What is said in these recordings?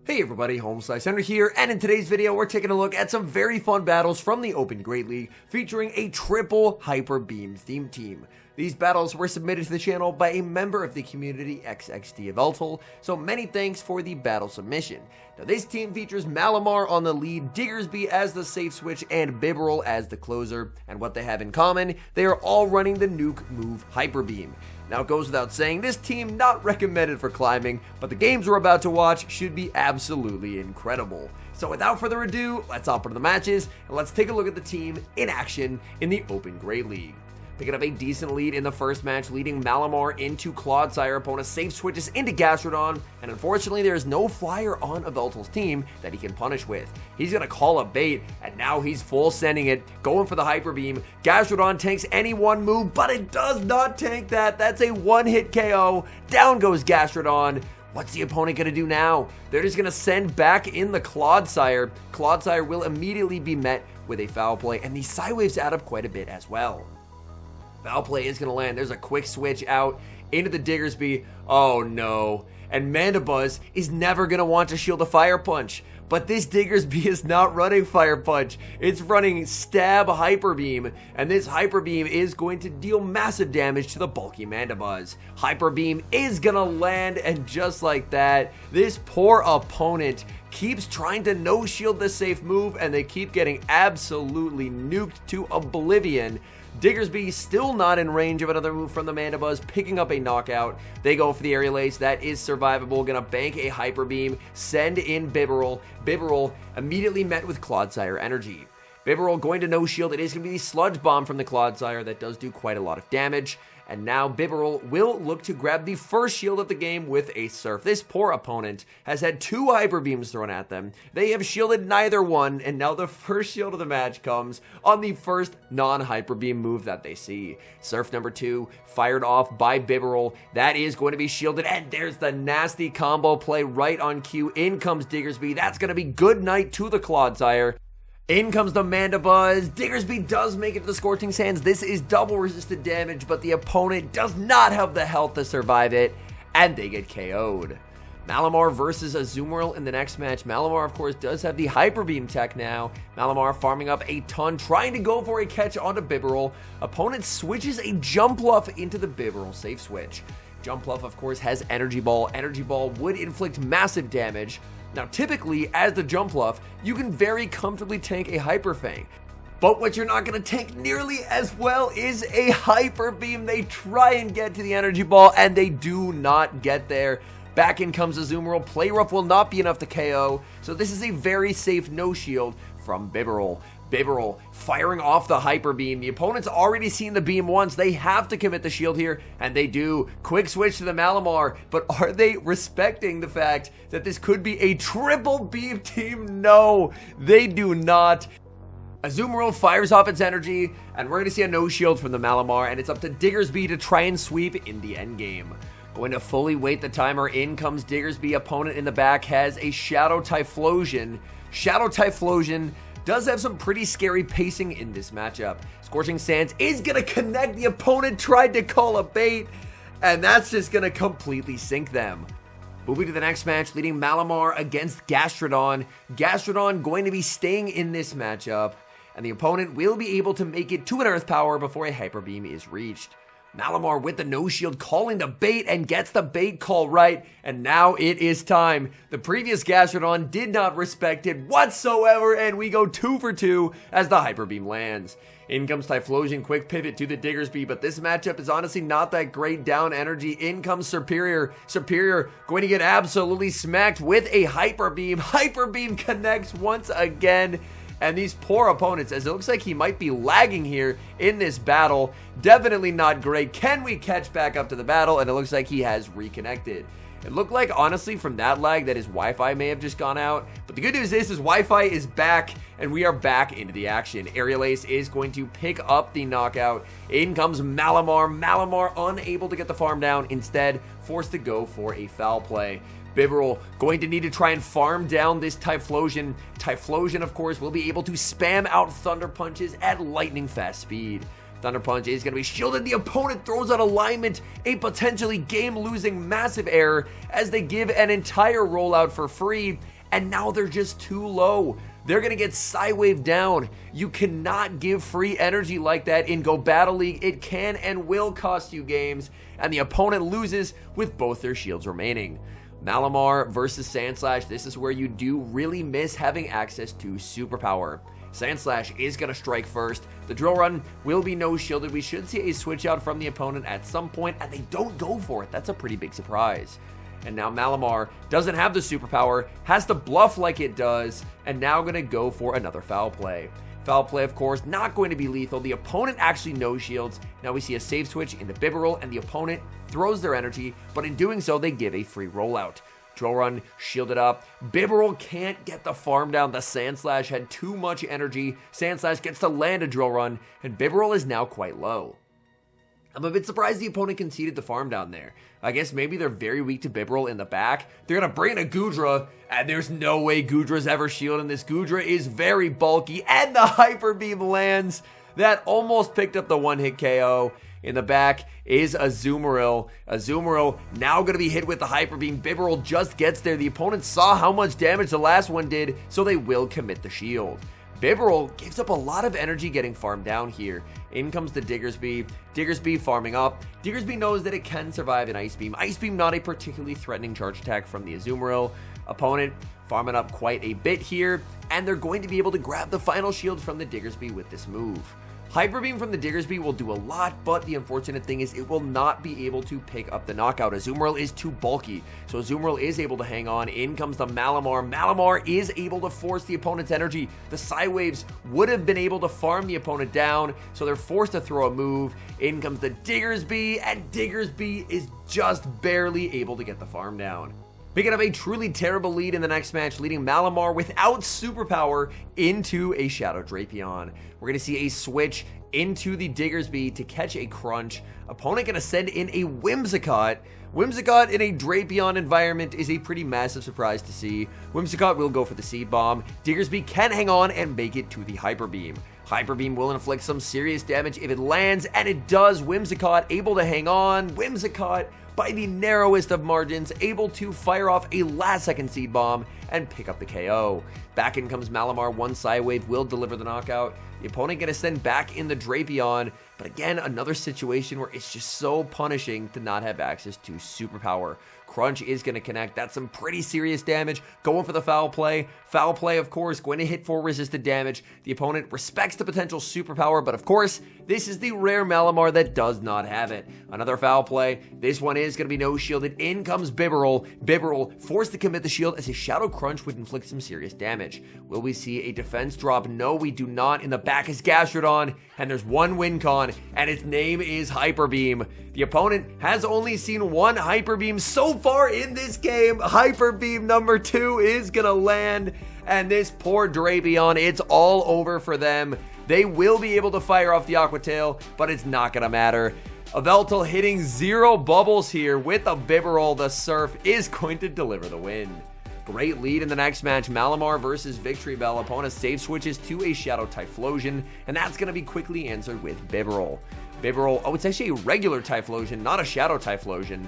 Hey everybody, HomeSliceHenry here, and in today's video we're taking a look at some very fun battles from the Open Great League featuring a triple Hyperbeam theme team. These battles were submitted to the channel by a member of the community, diabolical, so many thanks for the battle submission. Now this team features Malamar on the lead, Diggersby as the safe switch, and Bibberl as the closer, and what they have in common, they are all running the nuke move Hyperbeam. Now it goes without saying, this team not recommended for climbing, but the games we're about to watch should be absolutely incredible. So without further ado, let's hop into the matches, and let's take a look at the team in action in the Open Great League. Picking up a decent lead in the first match, leading Malamar into Clodsire. Opponent safe switches into Gastrodon, and unfortunately there is no flyer on Yveltal's team that he can punish with. He's going to call a bait, and now he's full sending it, going for the Hyper Beam. Gastrodon tanks any one move, but it does not tank that. That's a one-hit KO. Down goes Gastrodon. What's the opponent going to do now? They're just going to send back in the Clodsire. Clodsire will immediately be met with a foul play, and these Psywaves add up quite a bit as well. Foul play is going to land. There's a quick switch out into the Diggersby. Oh no. And Mandibuzz is never going to want to shield a Fire Punch. But this Diggersby is not running Fire Punch. It's running Stab Hyper Beam. And this Hyper Beam is going to deal massive damage to the bulky Mandibuzz. Hyper Beam is going to land, and just like that, this poor opponent keeps trying to no-shield the safe move, and they keep getting absolutely nuked to oblivion. Diggersby still not in range of another move from the Mandibuzz, picking up a knockout. They go for the aerial ace. That is survivable. Gonna bank a Hyper Beam, send in Bibberl. Bibberl immediately met with Clodsire energy. Bibberl going to no shield. It is going to be the Sludge Bomb from the Clodsire that does do quite a lot of damage. And now Bibberl will look to grab the first shield of the game with a Surf. This poor opponent has had two Hyper Beams thrown at them. They have shielded neither one, and now the first shield of the match comes on the first non-Hyper Beam move that they see. Surf number 2 fired off by Bibberl. That is going to be shielded, and there's the nasty combo play right on cue. In comes Diggersby. That's going to be good night to the Clodsire. In comes the Mandibuzz. Diggersby does make it to the Scorching Sands. This is double resisted damage, but the opponent does not have the health to survive it, and they get KO'd. Malamar versus Azumarill in the next match. Malamar, of course, does have the Hyper Beam tech now. Malamar farming up a ton, trying to go for a catch onto Bibberl. Opponent switches a Jumpluff into the Bibberl safe switch. Jumpluff, of course, has Energy Ball. Energy Ball would inflict massive damage. Now, typically, as the Jumpluff, you can very comfortably tank a Hyper Fang. But what you're not going to tank nearly as well is a Hyper Beam. They try and get to the Energy Ball, and they do not get there. Back in comes Azumarill. Play Rough will not be enough to KO, so this is a very safe no-shield from Bibberl. Bibberl firing off the Hyper Beam. The opponent's already seen the beam once. They have to commit the shield here, and they do. Quick switch to the Malamar, but are they respecting the fact that this could be a triple beam team? No, they do not. Azumarill fires off its energy, and we're going to see a no shield from the Malamar, and it's up to Diggersby to try and sweep in the endgame. Going to fully wait the timer. In comes Diggersby. Opponent in the back has a Shadow Typhlosion. Shadow Typhlosion does have some pretty scary pacing in this matchup. Scorching Sands is going to connect. The opponent tried to call a bait, and that's just going to completely sink them. Moving to the next match, leading Malamar against Gastrodon. Gastrodon going to be staying in this matchup, and the opponent will be able to make it to an Earth Power before a Hyper Beam is reached. Malamar with the no shield calling the bait and gets the bait call right, and now it is time. The previous Gastrodon did not respect it whatsoever, and we go 2 for 2 as the Hyper Beam lands. In comes Typhlosion, quick pivot to the Diggersby, but this matchup is honestly not that great. Down energy. In comes Superior. Superior going to get absolutely smacked with a Hyper Beam. Hyper Beam connects once again. And these poor opponents, as it looks like he might be lagging here in this battle, definitely not great. Can we catch back up to the battle? And it looks like he has reconnected. It looked like, honestly, from that lag that his Wi-Fi may have just gone out. But the good news is his Wi-Fi is back, and we are back into the action. Aerial Ace is going to pick up the knockout. In comes Malamar. Malamar unable to get the farm down. Instead, forced to go for a foul play. Bibberl going to need to try and farm down this Typhlosion. Typhlosion, of course, will be able to spam out Thunder Punches at lightning fast speed. Thunder Punch is going to be shielded. The opponent throws out alignment, a potentially game-losing massive error as they give an entire rollout for free, and now they're just too low. They're going to get Psywave down. You cannot give free energy like that in Go Battle League. It can and will cost you games, and the opponent loses with both their shields remaining. Malamar versus Sandslash, this is where you do really miss having access to Superpower. Sandslash is going to strike first. The drill run will be no shielded. We should see a switch out from the opponent at some point, and they don't go for it. That's a pretty big surprise. And now Malamar doesn't have the superpower, has to bluff like it does, and now going to go for another foul play. Foul play, of course, not going to be lethal. The opponent actually no shields. Now we see a save switch in the Bibarel, and the opponent throws their energy, but in doing so, they give a free rollout. Drill run shielded up. Bibarel can't get the farm down. The Sandslash had too much energy. Sandslash gets to land a drill run, and Bibarel is now quite low. I'm a bit surprised the opponent conceded the farm down there. I guess maybe they're very weak to Bibarel in the back. They're going to bring in a Goodra, and there's no way Goodra's ever shielding this. Goodra is very bulky, and the Hyper Beam lands. That almost picked up the one-hit KO. In the back is Azumarill. Azumarill now going to be hit with the Hyper Beam. Bibarel just gets there. The opponent saw how much damage the last one did, so they will commit the shield. Bibarel gives up a lot of energy getting farmed down here. In comes the Diggersby. Diggersby farming up. Diggersby knows that it can survive an Ice Beam. Ice Beam not a particularly threatening charge attack from the Azumarill. Opponent farming up quite a bit here, and they're going to be able to grab the final shield from the Diggersby with this move. Hyper Beam from the Diggersby will do a lot, but the unfortunate thing is it will not be able to pick up the knockout. Azumarill is too bulky, so Azumarill is able to hang on. In comes the Malamar. Malamar is able to force the opponent's energy. The Psywaves would have been able to farm the opponent down, so they're forced to throw a move. In comes the Diggersby, and Diggersby is just barely able to get the farm down. Picking up a truly terrible lead in the next match, leading Malamar without superpower into a Shadow Drapion. We're going to see a switch into the Diggersby to catch a crunch. Opponent going to send in a Whimsicott. Whimsicott in a Drapion environment is a pretty massive surprise to see. Whimsicott will go for the Seed Bomb. Diggersby can hang on and make it to the Hyper Beam. Hyper Beam will inflict some serious damage if it lands, and it does. Whimsicott able to hang on. Whimsicott, by the narrowest of margins, able to fire off a last-second Seed Bomb and pick up the KO. Back in comes Malamar. One Psywave will deliver the knockout. The opponent going to send back in the Drapion, but again, another situation where it's just so punishing to not have access to superpower. Crunch is going to connect. That's some pretty serious damage. Going for the foul play. Foul play, of course, going to hit for resisted damage. The opponent respects the potential superpower, but of course, this is the rare Malamar that does not have it. Another foul play. This one is going to be no shielded. In comes Bibarel. Bibarel forced to commit the shield as his Shadow Crunch would inflict some serious damage. Will we see a defense drop? No, we do not. In the back is Gastrodon, and there's one win con, and its name is Hyper Beam. The opponent has only seen one Hyper Beam so far in this game. Hyper Beam number 2 is gonna land, and this poor Drapion, it's all over for them. They will be able to fire off the Aqua Tail, but it's not gonna matter. Yveltal hitting 0 bubbles here with a Bibarel. The Surf is going to deliver the win. Great lead in the next match. Malamar versus Victory Bell. Opponent save switches to a Shadow Typhlosion, and that's going to be quickly answered with Bibarel. Bibarel, oh, it's actually a regular Typhlosion, not a Shadow Typhlosion.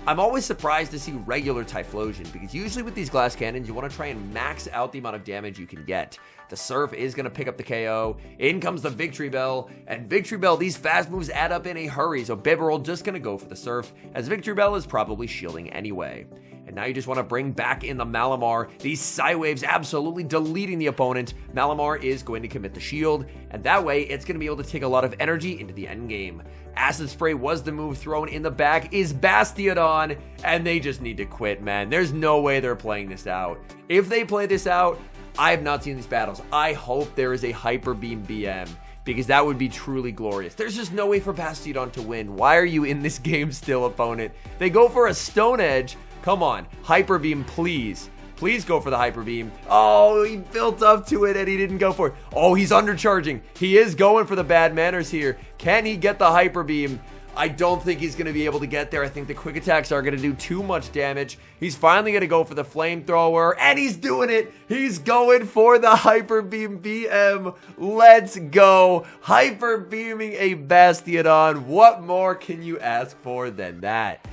I'm always surprised to see regular Typhlosion, because usually with these glass cannons, you want to try and max out the amount of damage you can get. The Surf is going to pick up the KO. In comes the Victory Bell, and Victory Bell, these fast moves add up in a hurry, so Bibarel just going to go for the Surf, as Victory Bell is probably shielding anyway. And now you just want to bring back in the Malamar. These Psywaves absolutely deleting the opponent. Malamar is going to commit the shield, and that way it's going to be able to take a lot of energy into the end game. Acid Spray was the move. Thrown in the back is Bastiodon, and they just need to quit, man. There's no way they're playing this out. If they play this out, I have not seen these battles. I hope there is a Hyper Beam BM, because that would be truly glorious. There's just no way for Bastiodon to win. Why are you in this game still, opponent? They go for a Stone Edge. Come on, Hyper Beam, please. Please go for the Hyper Beam. Oh, he built up to it and he didn't go for it. Oh, he's undercharging. He is going for the bad manners here. Can he get the Hyper Beam? I don't think he's going to be able to get there. I think the quick attacks are going to do too much damage. He's finally going to go for the Flamethrower, and he's doing it. He's going for the Hyper Beam BM. Let's go. Hyper Beaming a Bastiodon. What more can you ask for than that?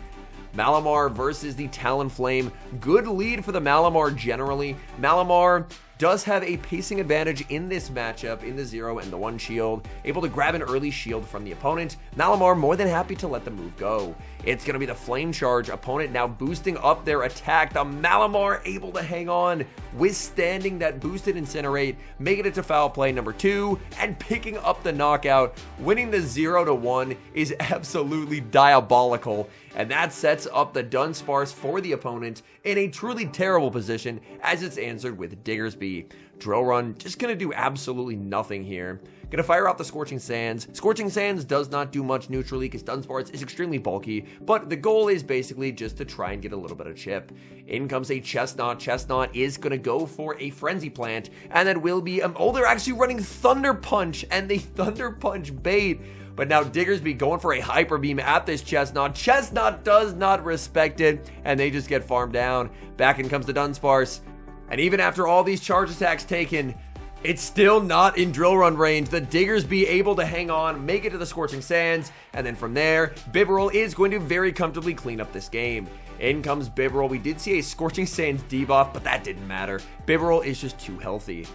Malamar versus the Talonflame. Good lead for the Malamar generally. Malamar does have a pacing advantage in this matchup in the 0 and the 1 shield, able to grab an early shield from the opponent. Malamar more than happy to let the move go. It's going to be the Flame Charge, opponent now boosting up their attack. The Malamar able to hang on, withstanding that boosted Incinerate, making it to foul play number 2, and picking up the knockout. Winning the 0-1 is absolutely diabolical, and that sets up the Dunsparce for the opponent in a truly terrible position as it's answered with Diggersby. Drill Run just going to do absolutely nothing here. Going to fire out the Scorching Sands. Scorching Sands does not do much neutrally because Dunsparce is extremely bulky, but the goal is basically just to try and get a little bit of chip. In comes a Chestnut. Chestnut is going to go for a Frenzy Plant, and that will be, oh, they're actually running Thunder Punch, and the Thunder Punch bait. But now Diggersby going for a Hyper Beam at this Chestnut. Chestnut does not respect it, and they just get farmed down. Back in comes the Dunsparce. And even after all these charge attacks taken, it's still not in Drill Run range. The Diggersby able to hang on, make it to the Scorching Sands, and then from there, Bibarel is going to very comfortably clean up this game. In comes Bibarel. We did see a Scorching Sands debuff, but that didn't matter. Bibarel is just too healthy.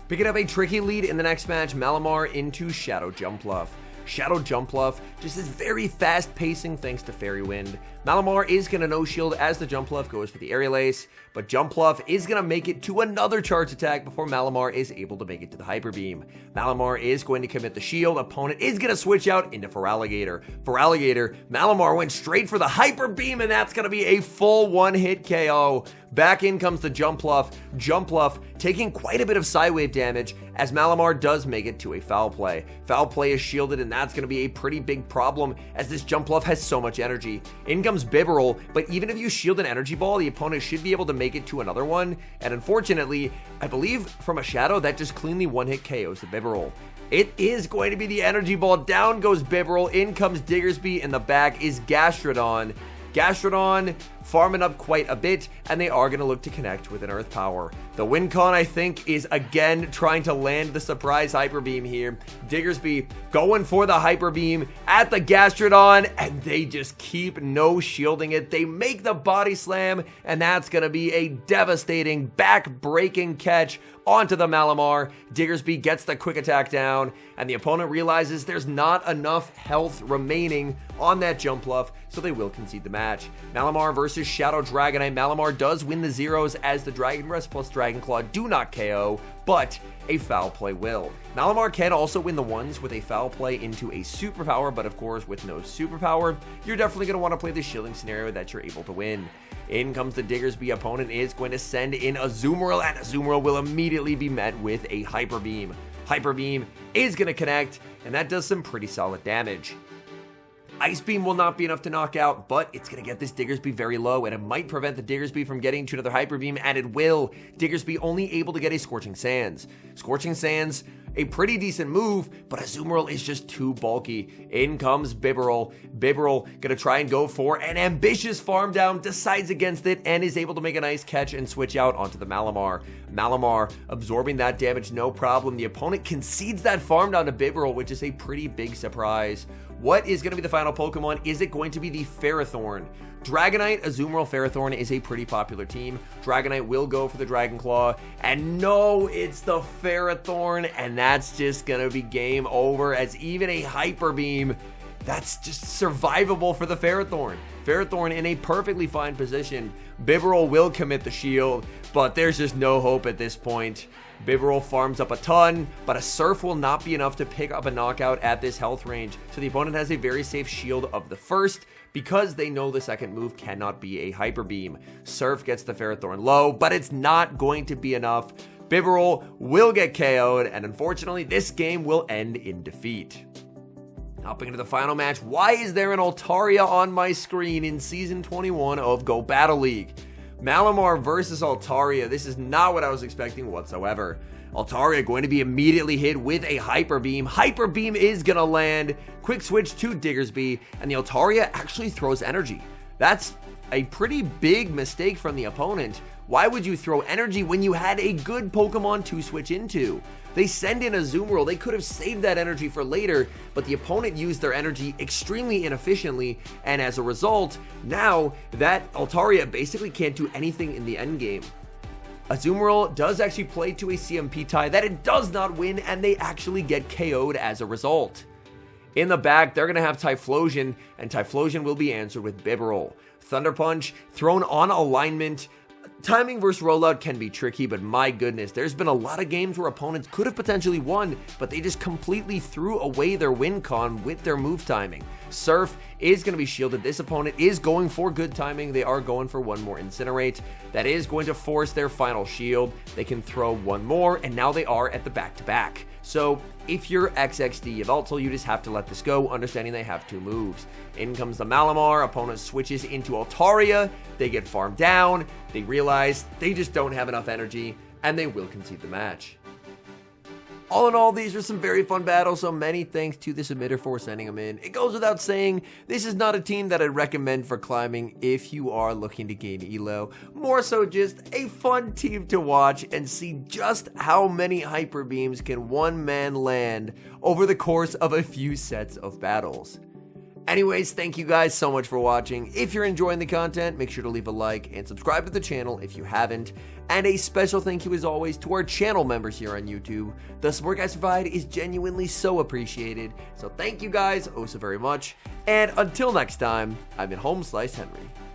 Picking up a tricky lead in the next match, Malamar into Shadow Jumpluff. Shadow Jumpluff just is very fast pacing thanks to Fairy Wind. Malamar is going to no shield as the Jumpluff goes for the Aerial Ace, but Jumpluff is going to make it to another charge attack before Malamar is able to make it to the Hyper Beam. Malamar is going to commit the shield, opponent is going to switch out into Feraligatr. Feraligatr, Malamar went straight for the Hyper Beam, and that's going to be a full one-hit KO. Back in comes the Jumpluff. Jumpluff taking quite a bit of Psywave damage as Malamar does make it to a Foul Play. Foul Play is shielded, and that's going to be a pretty big problem as this Jumpluff has so much energy. In comes Bibarel, but even if you shield an Energy Ball, the opponent should be able to make it to another one, and unfortunately, I believe from a Shadow, that just cleanly one-hit KOs the Bibarel. It is going to be the Energy Ball. Down goes Bibarel. In comes Diggersby. In the back is Gastrodon. Gastrodon farming up quite a bit, and they are going to look to connect with an Earth Power. The Wincon, I think, is again trying to land the surprise Hyper Beam here. Diggersby going for the Hyper Beam at the Gastrodon, and they just keep no shielding it. They make the Body Slam, and that's going to be a devastating back-breaking catch onto the Malamar. Diggersby gets the quick attack down, and the opponent realizes there's not enough health remaining on that Jumpluff, so they will concede the match. Malamar versus Shadow Dragonite. Malamar does win the zeros as the Dragon Breath plus Dragon Claw do not KO, but a Foul Play will. Malamar can also win the ones with a Foul Play into a Superpower, but of course with no Superpower, you're definitely going to want to play the shielding scenario that you're able to win. In comes the Diggersby. Opponent is going to send in Azumarill, and Azumarill will immediately be met with a Hyper Beam. Hyper Beam is going to connect, and that does some pretty solid damage. Ice Beam will not be enough to knock out, but it's going to get this Diggersby very low, and it might prevent the Diggersby from getting to another Hyper Beam, and it will. Diggersby only able to get a Scorching Sands. Scorching Sands, a pretty decent move, but Azumarill is just too bulky. In comes Bibarel. Bibarel going to try and go for an ambitious farm down, decides against it, and is able to make a nice catch and switch out onto the Malamar. Malamar absorbing that damage, no problem. The opponent concedes that farm down to Bibarel, which is a pretty big surprise. What is going to be the final Pokemon? Is it going to be the Ferrothorn? Dragonite, Azumarill, Ferrothorn is a pretty popular team. Dragonite will go for the Dragon Claw, and no, it's the Ferrothorn, and that's just going to be game over as even a Hyper Beam, that's just survivable for the Ferrothorn. Ferrothorn in a perfectly fine position. Bibarel will commit the shield, but there's just no hope at this point. Bibarel farms up a ton, but a Surf will not be enough to pick up a knockout at this health range, so the opponent has a very safe shield of the first because they know the second move cannot be a Hyper Beam. Surf gets the Ferrothorn low, but it's not going to be enough. Bibarel will get KO'd, and unfortunately, this game will end in defeat. Hopping into the final match, why is there an Altaria on my screen in Season 21 of Go Battle League? Malamar versus Altaria. This is not what I was expecting whatsoever. Altaria going to be immediately hit with a Hyper Beam. Hyper Beam is going to land. Quick switch to Diggersby, and the Altaria actually throws energy. That's a pretty big mistake from the opponent. Why would you throw energy when you had a good Pokemon to switch into? They send in a Azumarill. They could have saved that energy for later, but the opponent used their energy extremely inefficiently, and as a result, now that Altaria basically can't do anything in the endgame. Azumarill does actually play to a CMP tie that it does not win, and they actually get KO'd as a result. In the back, they're going to have Typhlosion, and Typhlosion will be answered with Bibarel. Thunder Punch thrown on alignment. Timing versus rollout can be tricky, but my goodness, there's been a lot of games where opponents could have potentially won, but they just completely threw away their win con with their move timing. Surf is going to be shielded. This opponent is going for good timing. They are going for one more Incinerate. That is going to force their final shield. They can throw one more, and now they are at the back-to-back. So if you're XXD Yveltal, you just have to let this go, understanding they have two moves. In comes the Malamar, opponent switches into Altaria, they get farmed down, they realize they just don't have enough energy, and they will concede the match. All in all, these were some very fun battles, so many thanks to the submitter for sending them in. It goes without saying, this is not a team that I'd recommend for climbing if you are looking to gain elo. More so just a fun team to watch and see just how many Hyper Beams can one man land over the course of a few sets of battles. Anyways, thank you guys so much for watching. If you're enjoying the content, make sure to leave a like and subscribe to the channel if you haven't. And a special thank you as always to our channel members here on YouTube. The support guys provide is genuinely so appreciated. So thank you guys oh so very much. And until next time, I've been HomeSliceHenry.